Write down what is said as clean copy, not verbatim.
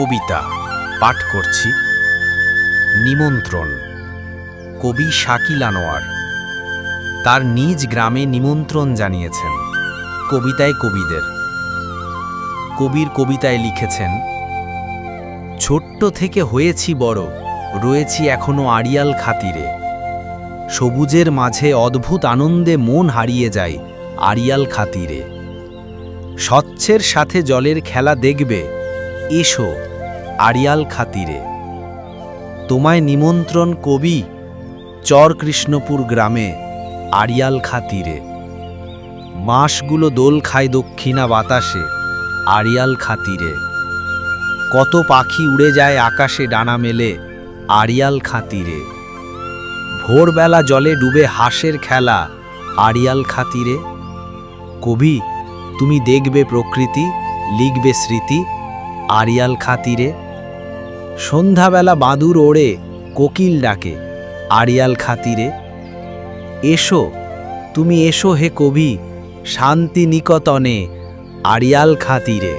কবিতা পাঠ করছি। নিমন্ত্রণ। কবি শাকিল আনোয়ার তার নিজ গ্রামে নিমন্ত্রণ জানিয়েছেন কবিতায় কবিদের। কবির কবিতায় লিখেছেন, ছোট্ট থেকে হয়েছি বড়, রয়েছি এখনো আড়িয়াল খাতিরে। সবুজের মাঝে অদ্ভুত আনন্দে মন হারিয়ে যায় আড়িয়াল খাতিরে। স্বচ্ছের সাথে জলের খেলা দেখবে, এসো আড়িয়াল খাতিরে। তোমায় নিমন্ত্রণ কবি, চর কৃষ্ণপুর গ্রামে আড়িয়াল খাতিরে। মাসগুলো দোল খায় দক্ষিণা বাতাসে আড়িয়াল খাতিরে। কত পাখি উড়ে যায় আকাশে ডানা মেলে আড়িয়াল খাতিরে। ভোরবেলা জলে ডুবে হাঁসের খেলা আড়িয়াল খাতিরে। কবি, তুমি দেখবে প্রকৃতি, লিখবে স্মৃতি আড়িয়াল খাতিরে। সন্ধ্যাবেলা বাদুর ওড়ে, কোকিল ডাকে আড়িয়াল খাতিরে। এসো, তুমি এসো হে কবি, শান্তি নিকতনে আড়িয়াল খাতিরে।